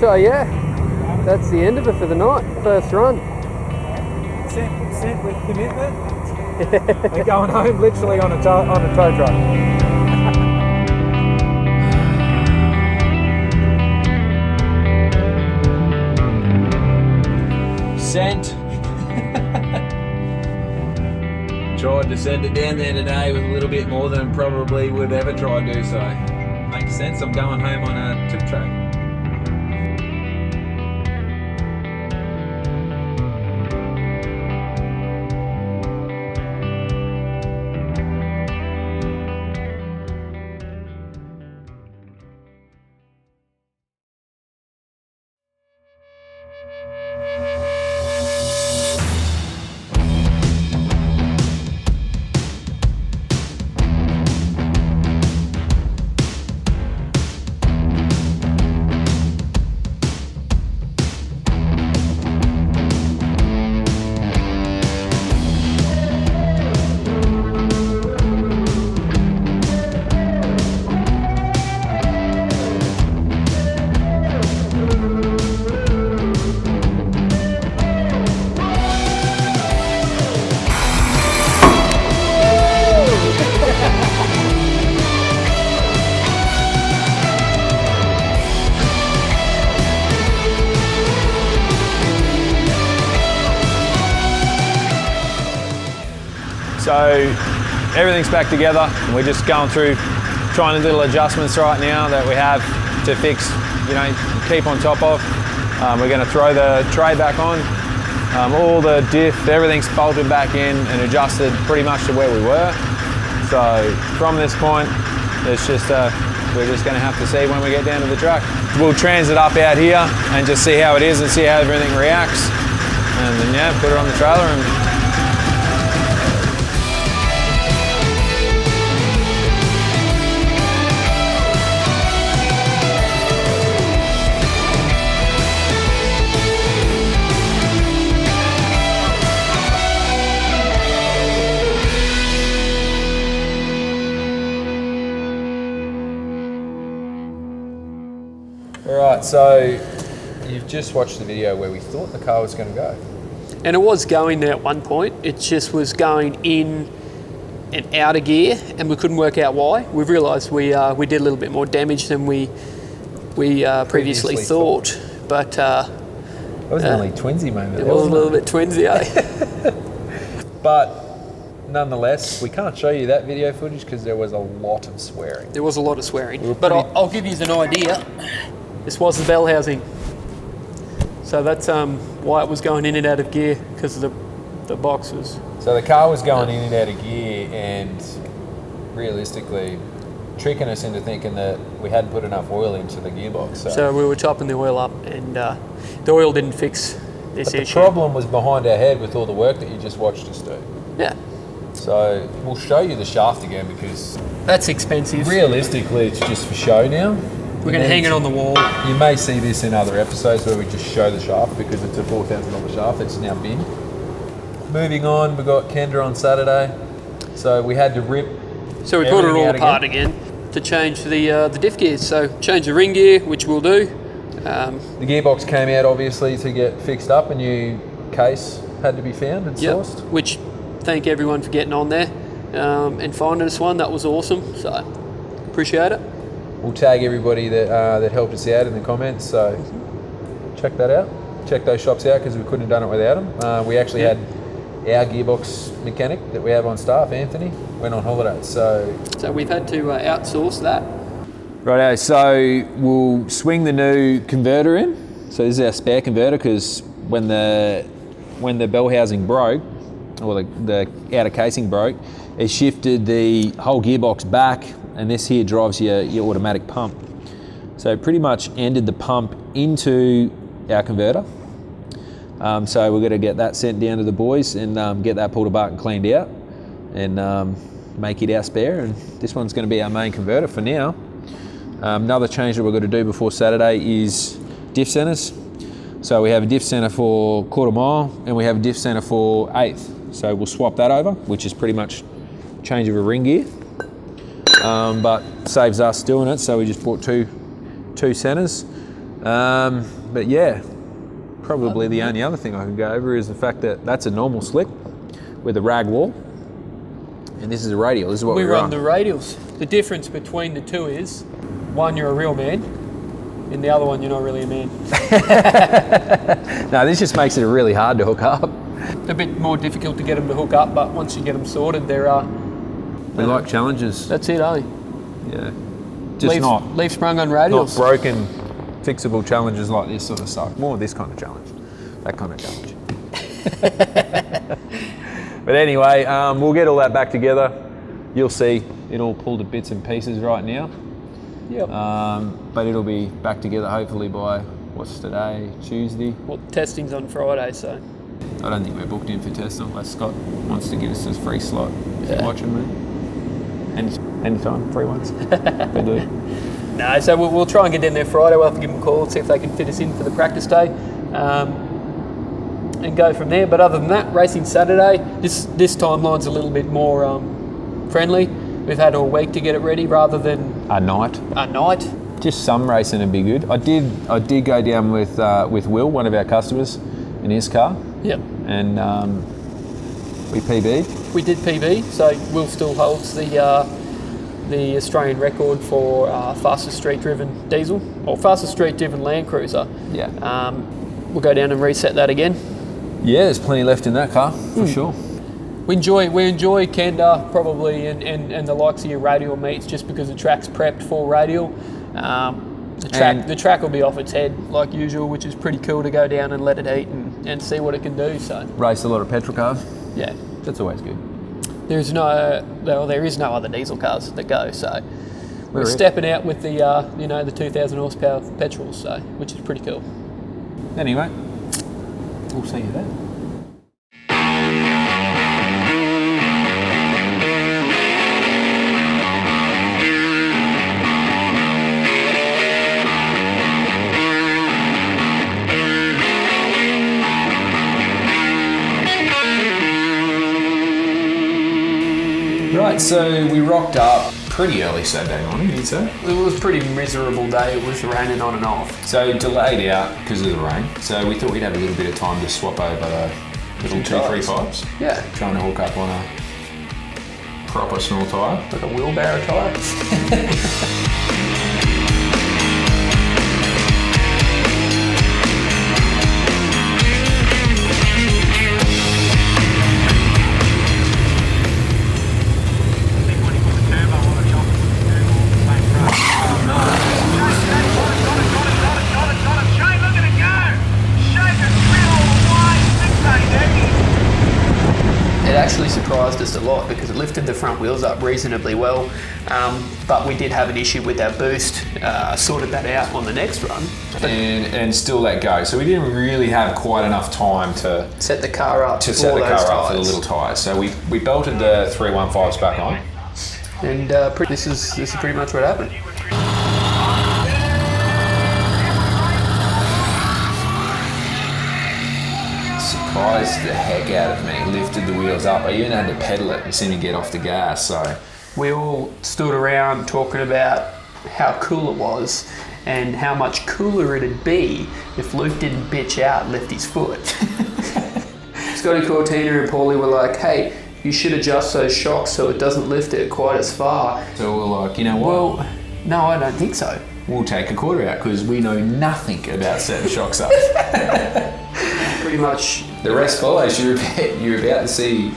So yeah, that's the end of it for the night. First run. Sent with commitment. We're going home literally on a tow truck. Sent. Tried to send it down there today with a little bit more than probably we've ever tried to do, so makes sense. I'm going home on a tip tray. So everything's back together, and we're just going through trying little adjustments right now that we have to fix, keep on top of. We're going to throw the tray back on, all the diff, everything's bolted back in and adjusted pretty much to where we were. So from this point, it's just we're just going to have to see when we get down to the track. We'll transit up out here and just see how it is and see how everything reacts, and then put it on the trailer and Alright, so you've just watched the video where we thought the car was going to go. And it was going there at one point. It just was going in and out of gear, and we couldn't work out why. We've realised we did a little bit more damage than we previously thought. But it was only twinsy moment. It was a little bit twinsy, eh? But nonetheless, we can't show you that video footage because there was a lot of swearing. There was a lot of swearing. But I'll give you an idea. This was the bell housing. So that's why it was going in and out of gear, because of the boxes. So the car was going in and out of gear and realistically tricking us into thinking that we hadn't put enough oil into the gearbox. So we were topping the oil up, and the oil didn't fix this issue. The problem was behind our head with all the work that you just watched us do. Yeah. So we'll show you the shaft again because that's expensive. Realistically, it's just for show now. We're going to hang it on the wall. You may see this in other episodes where we just show the shaft because it's a $4,000 shaft that's now bin. Moving on, we got Kenda on Saturday. So we had to rip. So we put it all apart again to change the diff gears. So change the ring gear, which we'll do. The gearbox came out obviously to get fixed up. A new case had to be found and sourced. Which, thank everyone for getting on there and finding us one. That was awesome. So appreciate it. We'll tag everybody that helped us out in the comments, so check that out. Check those shops out because we couldn't have done it without them. We actually had our gearbox mechanic that we have on staff, Anthony, went on holiday. So we've had to outsource that. Righto, so we'll swing the new converter in. So this is our spare converter because when the bell housing broke, or the outer casing broke, it shifted the whole gearbox back, and this here drives your automatic pump. So it pretty much ended the pump into our converter. So we're going to get that sent down to the boys and get that pulled apart and cleaned out and make it our spare. And this one's going to be our main converter for now. Another change that we're going to do before Saturday is diff centers. So we have a diff center for quarter mile and we have a diff center for eighth. So we'll swap that over, which is pretty much change of a ring gear. But saves us doing it, so we just bought two centers. But yeah, probably the only other thing I can go over is the fact that that's a normal slick with a rag wall, and this is a radial. This is what we run the radials. The difference between the two is, one, you're a real man, and the other one, you're not really a man. No, this just makes it really hard to hook up. A bit more difficult to get them to hook up, but once you get them sorted, they're... We like challenges. That's it, eh? Yeah. Just leaf sprung on radials. Not broken, fixable challenges like this sort of stuff. More of this kind of challenge. That kind of challenge. But anyway, we'll get all that back together. You'll see it all pulled to bits and pieces right now. Yep. But it'll be back together hopefully by, what's today, Tuesday? Well, testing's on Friday, so... I don't think we're booked in for testing unless Scott wants to give us a free slot. Yeah. Watching me. Anytime, free ones. They do. No, so we'll try and get down there Friday. We'll have to give them a call and see if they can fit us in for the practice day. And go from there. But other than that, racing Saturday. This timeline's a little bit more friendly. We've had all week to get it ready rather than A night. Just some racing would be good. I did go down with Will, one of our customers, in his car. Yep. And we PB'd. We did PB, so Will still holds the Australian record for fastest street-driven diesel, or fastest street-driven Land Cruiser. Yeah. We'll go down and reset that again. Yeah, there's plenty left in that car, for sure. We enjoy Kenda probably and the likes of your radial meets just because the track's prepped for radial. The track will be off its head like usual, which is pretty cool to go down and let it eat and see what it can do. So Race a lot of petrol cars. yeah, That's always good. there is no other diesel cars that go. So we're Really? stepping out with the 2,000 horsepower petrols, so which is pretty cool. Anyway, we'll see you then. Right, so we rocked up pretty early Saturday morning, you'd say? It was a pretty miserable day. It was raining on and off. So delayed out because of the rain. So we thought we'd have a little bit of time to swap over the little 235s. Yeah, Trying to hook up on a proper small tyre. like a wheelbarrow tyre. It actually surprised us a lot because it lifted the front wheels up reasonably well, but we did have an issue with our boost. Sorted that out on the next run. And still let go. So we didn't really have quite enough time to Set the car up set the car up for the little tyres. So we belted the 315s back on. And this is pretty much what happened. Surprised the heck out of me. Lifted the wheels up. I even had to pedal it and seemed to get off the gas. So We all stood around talking about how cool it was and how much cooler it'd be if Luke didn't bitch out and lift his foot. Scotty, Cortina and Paulie were like, hey, you should adjust those shocks so it doesn't lift it quite as far. So we're like, you know what? Well, no, I don't think so. We'll take a quarter out because we know nothing about setting shocks up. Pretty much. The rest follows. You're about to see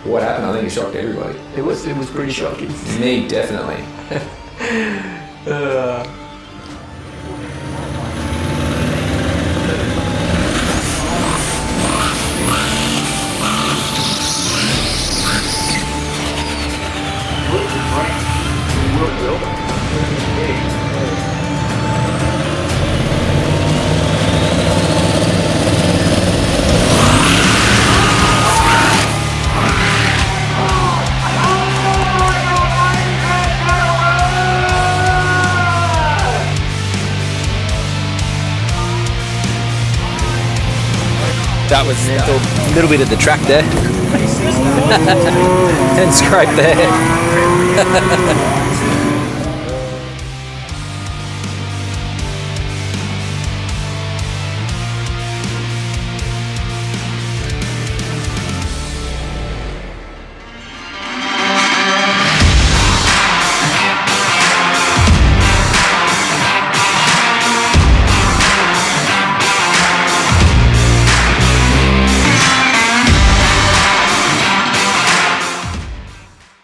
what happened. I think it shocked everybody. It was pretty shocking. Me, definitely. That was mental. A little bit of the track there. And scrape there.